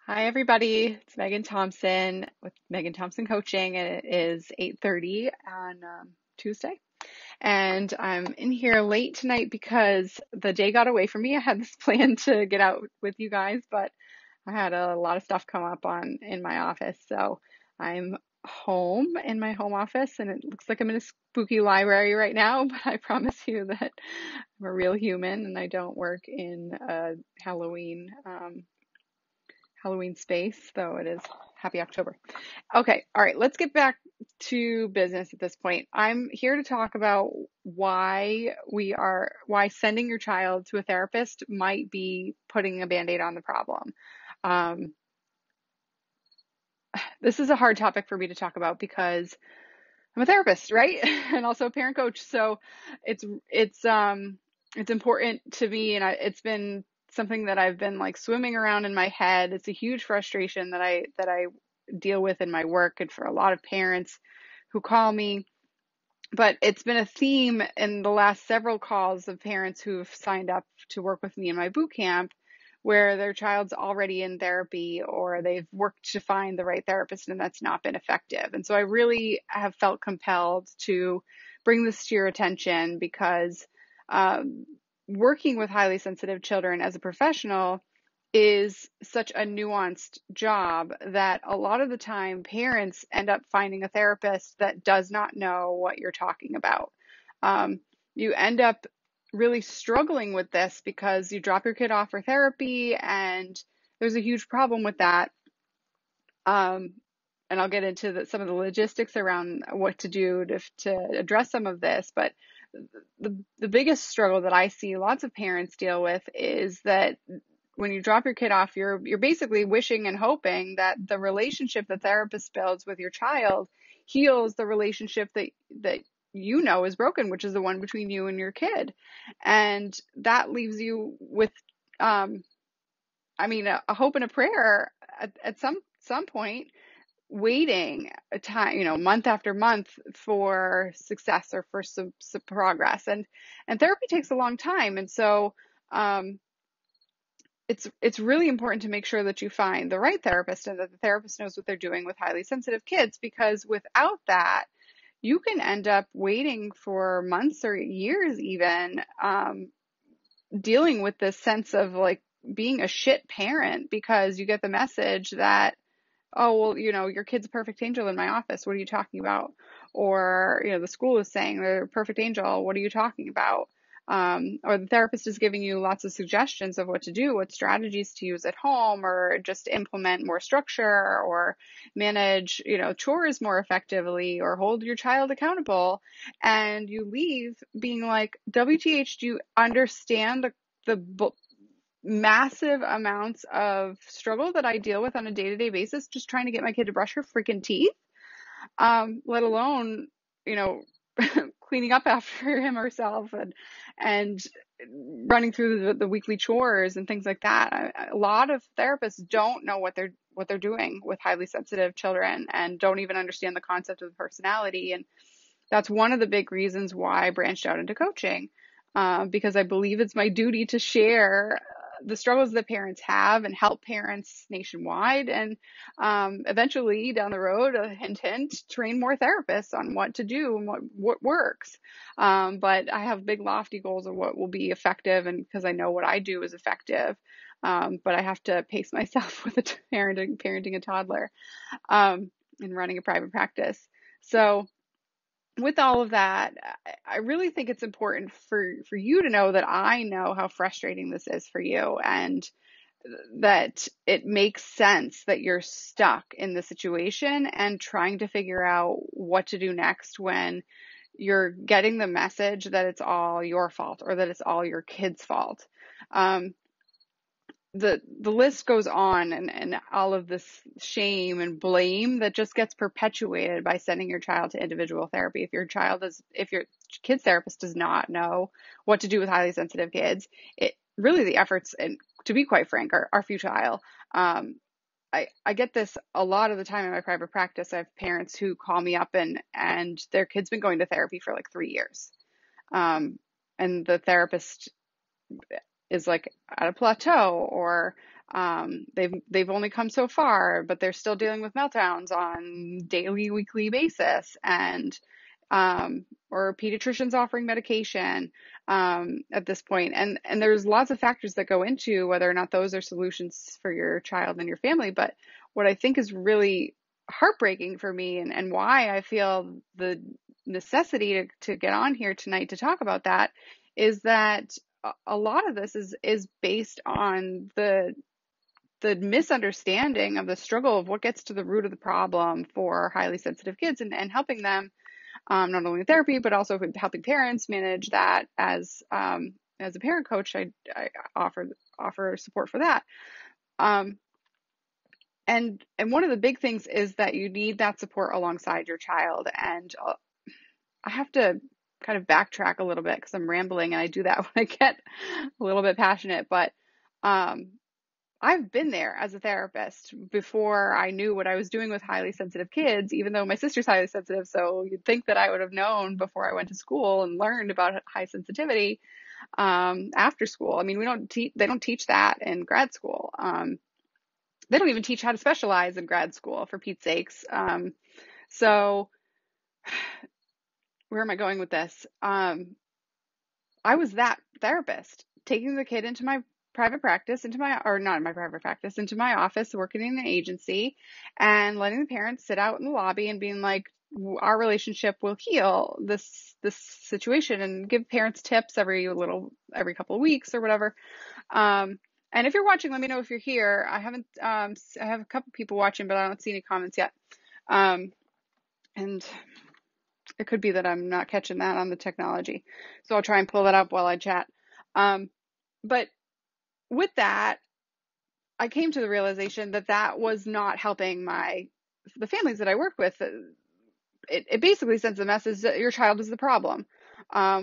Hi, everybody. It's Megan Thompson with Megan Thompson Coaching, and it is 8:30 on Tuesday. And I'm in here late tonight because the day got away from me. I had this plan to get out with you guys, but I had a lot of stuff come up on in my office. So I'm home in my home office, and it looks like I'm in a spooky library right now, but I promise you that I'm a real human and I don't work in a Halloween space, though it is happy October. Okay, all right, let's get back to business at this point. I'm here to talk about why sending your child to a therapist might be putting a band-aid on the problem. Um, this is a hard topic for me to talk about because I'm a therapist, right? And also a parent coach. So it's it's um it's important to me, and it's been something that I've been like swimming around in my head. It's a huge frustration that I deal with in my work and for a lot of parents who call me. But it's been a theme in the last several calls of parents who have signed up to work with me in my boot camp where their child's already in therapy or they've worked to find the right therapist and that's not been effective. And so I really have felt compelled to bring this to your attention because um, working with highly sensitive children as a professional is such a nuanced job that a lot of the time parents end up finding a therapist that does not know what you're talking about. Um, you end up really struggling with this because you drop your kid off for therapy and there's a huge problem with that. Um, and I'll get into some of the logistics around what to do to address some of this. But the biggest struggle that I see lots of parents deal with is that when you drop your kid off, you're basically wishing and hoping that the relationship the therapist builds with your child heals the relationship that you know is broken, which is the one between you and your kid. And that leaves you with um a hope and a prayer at some point, waiting a time, month after month for success or for some progress. And therapy takes a long time. And so um it's really important to make sure that you find the right therapist and that the therapist knows what they're doing with highly sensitive kids, because without that, you can end up waiting for months or years even, dealing with this sense of like being a shit parent because you get the message that, oh, well, your kid's a perfect angel in my office. What are you talking about? Or, the school is saying they're a perfect angel. What are you talking about? Or the therapist is giving you lots of suggestions of what to do, what strategies to use at home, or just implement more structure or manage, chores more effectively or hold your child accountable. And you leave being like, WTH, do you understand the massive amounts of struggle that I deal with on a day-to-day basis just trying to get my kid to brush her freaking teeth, let alone, you know, cleaning up after him or herself and running through the weekly chores and things like that. A lot of therapists don't know what they're doing with highly sensitive children and don't even understand the concept of the personality. And that's one of the big reasons why I branched out into coaching, because I believe it's my duty to share the struggles that parents have and help parents nationwide, and eventually down the road, a hint, hint, train more therapists on what to do and what works. But I have big lofty goals of what will be effective, and because I know what I do is effective. But I have to pace myself with parenting a toddler, and running a private practice. So with all of that, I really think it's important for you to know that I know how frustrating this is for you, and that it makes sense that you're stuck in the situation and trying to figure out what to do next when you're getting the message that it's all your fault or that it's all your kid's fault. Um, the list goes on, and all of this shame and blame that just gets perpetuated by sending your child to individual therapy. If your kid's therapist does not know what to do with highly sensitive kids, it really, the efforts, and to be quite frank, are futile. I get this a lot of the time in my private practice. I have parents who call me up and their kid's been going to therapy for like 3 years. And the therapist is like at a plateau, or they've only come so far, but they're still dealing with meltdowns on daily, weekly basis, and or a pediatrician's offering medication at this point. And there's lots of factors that go into whether or not those are solutions for your child and your family. But what I think is really heartbreaking for me, and why I feel the necessity to get on here tonight to talk about that, is that a lot of this is based on the misunderstanding of the struggle of what gets to the root of the problem for highly sensitive kids, and helping them, not only in therapy, but also helping parents manage that. As a parent coach, I offer support for that. And one of the big things is that you need that support alongside your child. And I have to kind of backtrack a little bit because I'm rambling, and I do that when I get a little bit passionate. But I've been there as a therapist before I knew what I was doing with highly sensitive kids, even though my sister's highly sensitive. So you'd think that I would have known before I went to school and learned about high sensitivity after school. I mean, they don't teach that in grad school. They don't even teach how to specialize in grad school, for Pete's sakes. So where am I going with this? I was that therapist, taking the kid into my private practice, or not in my private practice, into my office, working in an agency, and letting the parents sit out in the lobby and being like, our relationship will heal this situation, and give parents tips every couple of weeks or whatever. And if you're watching, let me know if you're here. I have a couple people watching, but I don't see any comments yet. And it could be that I'm not catching that on the technology. So I'll try and pull that up while I chat. But with that, I came to the realization that that was not helping the families that I work with. It basically sends a message that your child is the problem,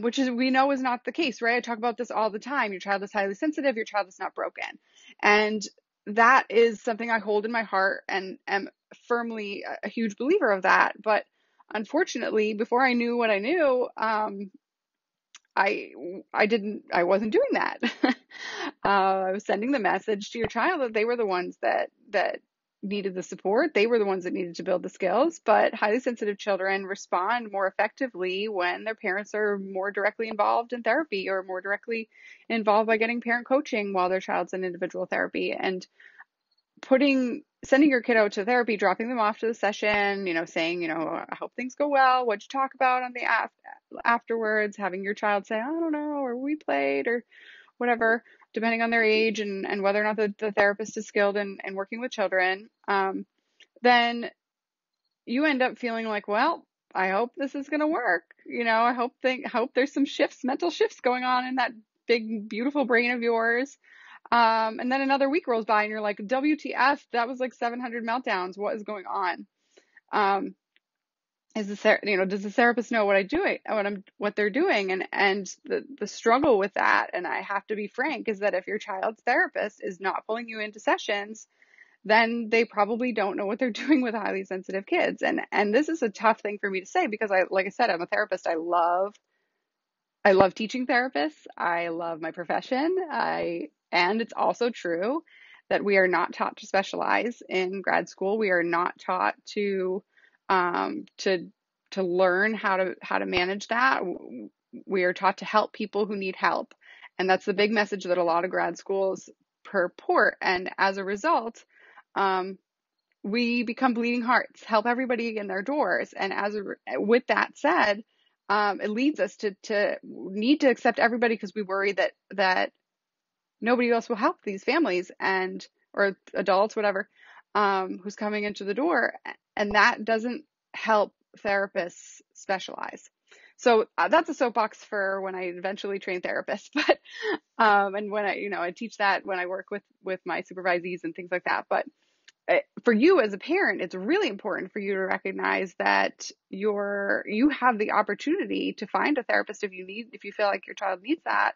which we know is not the case, right? I talk about this all the time. Your child is highly sensitive. Your child is not broken. And that is something I hold in my heart, and am firmly a huge believer of that. But unfortunately, before I knew what I knew, I wasn't doing that. I was sending the message to your child that they were the ones that needed the support. They were the ones that needed to build the skills. But highly sensitive children respond more effectively when their parents are more directly involved in therapy, or more directly involved by getting parent coaching while their child's in individual therapy. And sending your kid out to therapy, dropping them off to the session, saying, I hope things go well. What'd you talk about on the afterwards? Having your child say, I don't know, or we played, or whatever, depending on their age and whether or not the therapist is skilled in working with children. Then you end up feeling like, well, I hope this is going to work. I hope there's some mental shifts going on in that big, beautiful brain of yours. And then another week rolls by and you're like, WTF, that was like 700 meltdowns. What is going on? Does the therapist know what they're doing? And the struggle with that, and I have to be frank, is that if your child's therapist is not pulling you into sessions, then they probably don't know what they're doing with highly sensitive kids. And this is a tough thing for me to say, because like I said, I'm a therapist. I love teaching therapists. I love my profession. And it's also true that we are not taught to specialize in grad school. We are not taught to learn how to manage that. We are taught to help people who need help. And that's the big message that a lot of grad schools purport. And as a result, we become bleeding hearts, help everybody in their doors. And with that said, it leads us to need to accept everybody, because we worry that nobody else will help these families or adults, whatever, who's coming into the door. And that doesn't help therapists specialize. So that's a soapbox for when I eventually train therapists. But and when I teach that when I work with my supervisees and things like that. But for you as a parent, it's really important for you to recognize that you have the opportunity to find a therapist if you feel like your child needs that,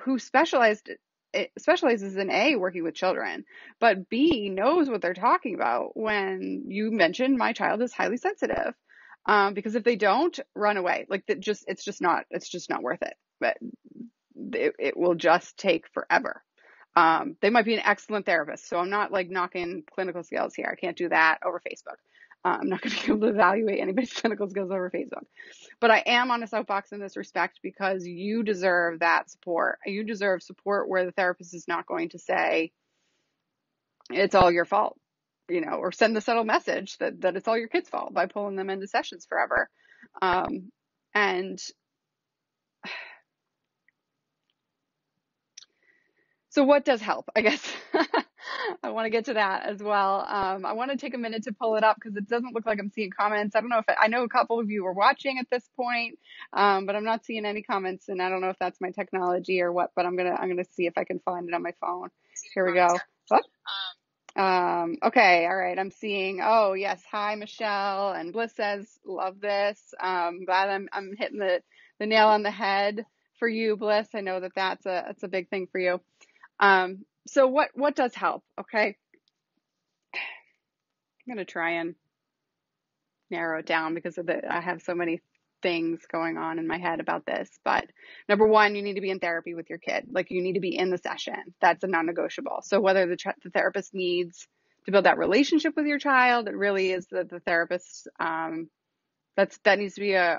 who specializes in A, working with children, but B, knows what they're talking about when you mention my child is highly sensitive. Because if they don't, run away. Like it's just not worth it. But it will just take forever. They might be an excellent therapist, so I'm not like knocking clinical skills here. I can't do that over Facebook. I'm not going to be able to evaluate anybody's clinical skills over Facebook. But I am on a soapbox in this respect because you deserve that support. You deserve support where the therapist is not going to say it's all your fault, or send the subtle message that it's all your kid's fault by pulling them into sessions forever. And so what does help? I guess I want to get to that as well. I want to take a minute to pull it up because it doesn't look like I'm seeing comments. I don't know if I know a couple of you are watching at this point, but I'm not seeing any comments, and I don't know if that's my technology or what. But I'm gonna see if I can find it on my phone. Here we go. What? Okay, all right. I'm seeing. Oh yes, hi Michelle, and Bliss says love this. Glad I'm hitting the nail on the head for you, Bliss. I know that's a big thing for you. So what does help? Okay. I'm going to try and narrow it down because I have so many things going on in my head about this. But number one, you need to be in therapy with your kid. Like you need to be in the session. That's a non-negotiable. So whether the therapist needs to build that relationship with your child, it really is the therapist, that needs to be a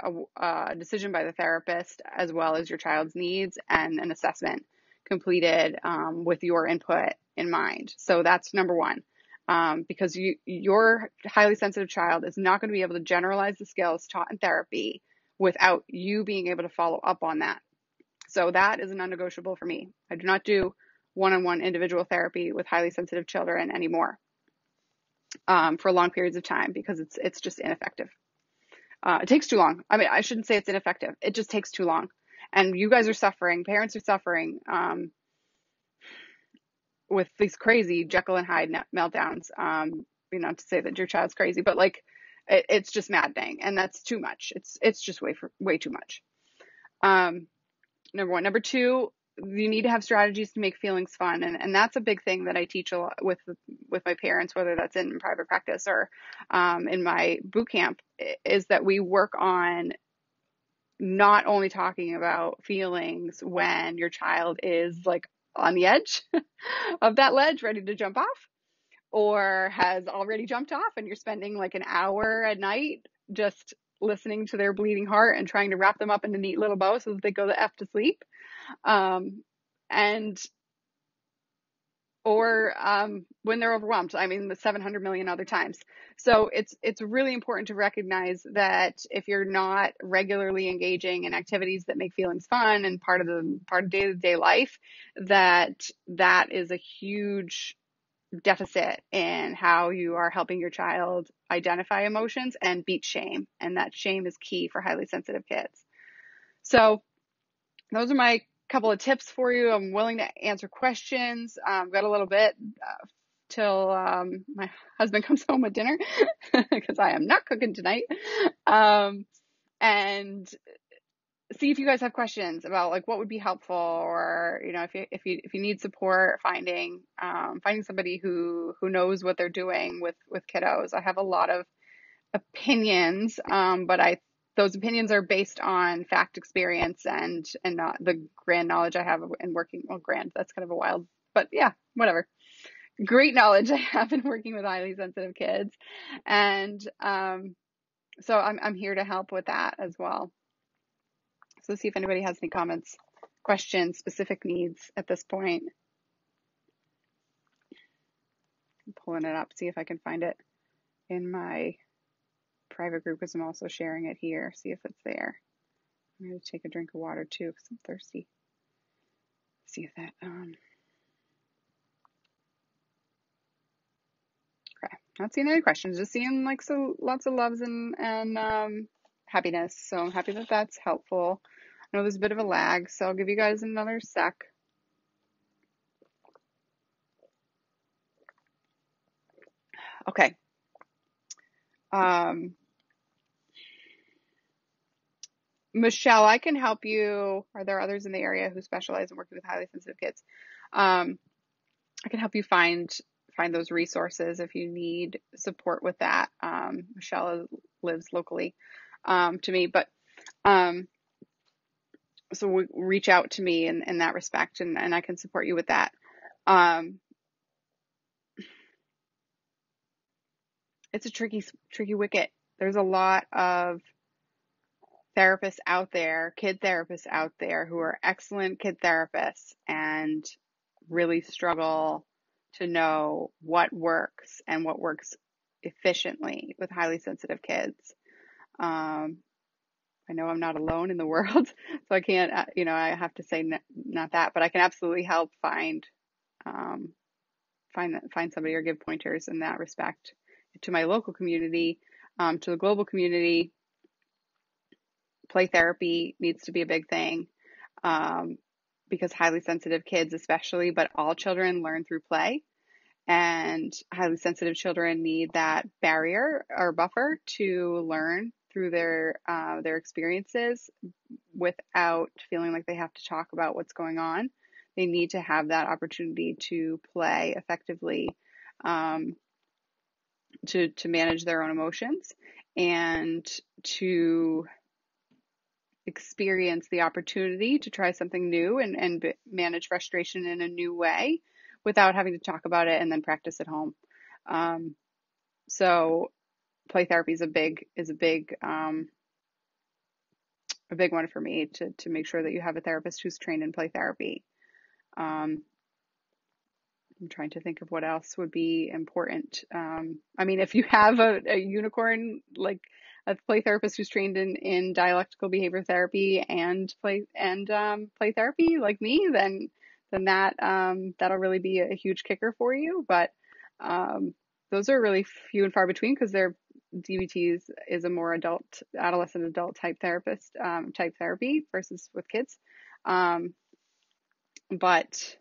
decision by the therapist as well as your child's needs and an assessment completed with your input in mind. So that's number one, because your highly sensitive child is not going to be able to generalize the skills taught in therapy without you being able to follow up on that. So that is a non-negotiable for me. I do not do one-on-one individual therapy with highly sensitive children anymore for long periods of time because it's just ineffective. It takes too long. I mean, I shouldn't say it's ineffective. It just takes too long. And you guys are suffering, parents are suffering with these crazy Jekyll and Hyde meltdowns. To say that your child's crazy, but like it's just maddening, and that's too much. It's just way too much. Number one. Number two, you need to have strategies to make feelings fun, and that's a big thing that I teach a lot with my parents, whether that's in private practice or in my boot camp, is that we work on not only talking about feelings when your child is like on the edge of that ledge, ready to jump off, or has already jumped off, and you're spending like an hour at night just listening to their bleeding heart and trying to wrap them up in a neat little bow so that they go the F to sleep. Or when they're overwhelmed. I mean, the 700 million other times. So it's really important to recognize that if you're not regularly engaging in activities that make feelings fun and part of day-to-day life, that is a huge deficit in how you are helping your child identify emotions and beat shame. And that shame is key for highly sensitive kids. So those are my couple of tips for you. I'm willing to answer questions. I've got a little bit till my husband comes home with dinner because I am not cooking tonight. And see if you guys have questions about like what would be helpful, or if you need support finding somebody who knows what they're doing with kiddos. I have a lot of opinions, but those opinions are based on fact, experience, and not the grand knowledge I have in working. Well, grand, that's kind of a wild, but yeah, whatever. Great knowledge I have in working with highly sensitive kids, and so I'm here to help with that as well. So let's see if anybody has any comments, questions, specific needs at this point. I'm pulling it up, see if I can find it in my private group because I'm also sharing it here. See if it's there. I'm going to take a drink of water too because I'm thirsty. See if that, okay. Not seeing any questions, just seeing like lots of loves and happiness. So I'm happy that that's helpful. I know there's a bit of a lag, so I'll give you guys another sec. Okay. Michelle, I can help you. Are there others in the area who specialize in working with highly sensitive kids? I can help you find those resources if you need support with that. Michelle lives locally to me, but reach out to me in that respect, and I can support you with that. Um, it's a tricky wicket. There's a lot of therapists out there, kid therapists out there who are excellent kid therapists and really struggle to know what works and what works efficiently with highly sensitive kids. Um, I know I'm not alone in the world, so I can't, I have to say not that, but I can absolutely help um, find somebody or give pointers in that respect to my local community, to the global community. Play therapy needs to be a big thing, because highly sensitive kids, especially, but all children learn through play, and highly sensitive children need that barrier or buffer to learn through their experiences without feeling like they have to talk about what's going on. They need to have that opportunity to play effectively, um, to manage their own emotions and to experience the opportunity to try something new and manage frustration in a new way without having to talk about it and then practice at home. Um, so play therapy is a big one for me to make sure that you have a therapist who's trained in play therapy. Um, I'm trying to think of what else would be important. I mean, if you have a unicorn, like a play therapist who's trained in dialectical behavior therapy and play therapy like me, then that'll really be a huge kicker for you. But um, those are really few and far between because they're DBT is a more adolescent adult type therapist, type therapy versus with kids. Um, but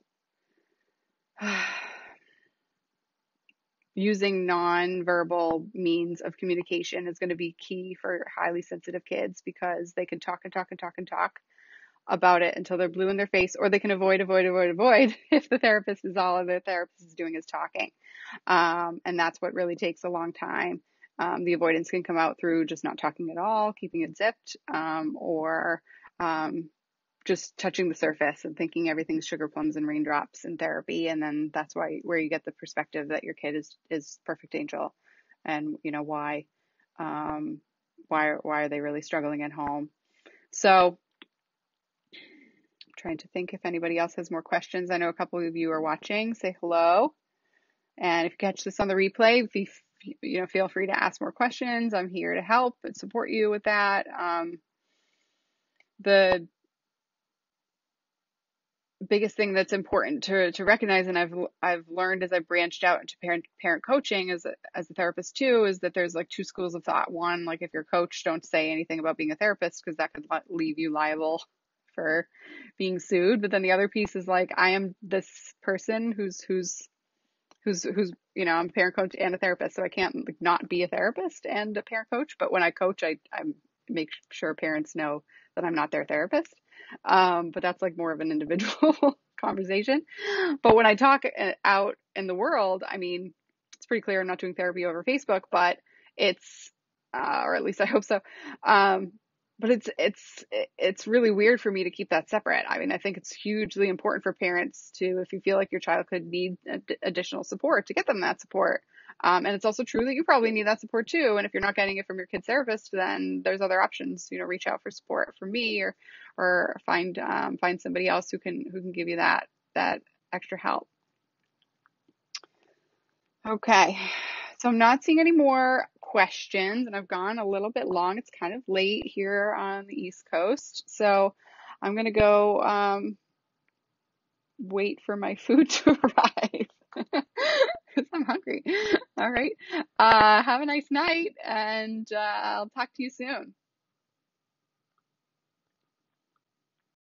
using nonverbal means of communication is going to be key for highly sensitive kids because they can talk and talk and talk and talk about it until they're blue in their face, or they can avoid if the therapist is all the therapist is doing is talking. And that's what really takes a long time. The avoidance can come out through just not talking at all, keeping it zipped, or just touching the surface and thinking everything's sugar plums and raindrops in therapy. And then that's where you get the perspective that your kid is perfect angel. And um, why are they really struggling at home? So I'm trying to think if anybody else has more questions. I know a couple of you are watching. Say hello. And if you catch this on the replay, feel free to ask more questions. I'm here to help and support you with that. The biggest thing that's important to recognize, and I've learned as I've branched out into parent coaching as a therapist too, is that there's like two schools of thought. One, like if you're a coach, don't say anything about being a therapist because that could leave you liable for being sued. But then the other piece is like I am this person who's I'm a parent coach and a therapist, so I can't like not be a therapist and a parent coach. But when I coach, I make sure parents know that I'm not their therapist. But that's like more of an individual conversation. But when I talk out in the world, I mean, it's pretty clear I'm not doing therapy over Facebook, but it's, or at least I hope so. Um, but it's really weird for me to keep that separate. I mean, I think it's hugely important for parents to, if you feel like your child could need additional support, to get them that support. And it's also true that you probably need that support too. And if you're not getting it from your kid's therapist, then there's other options. Reach out for support from me, or find somebody else who can give you that extra help. Okay, so I'm not seeing any more questions, and I've gone a little bit long. It's kind of late here on the East Coast, so I'm gonna go wait for my food to arrive because I'm hungry. All right, have a nice night, and I'll talk to you soon.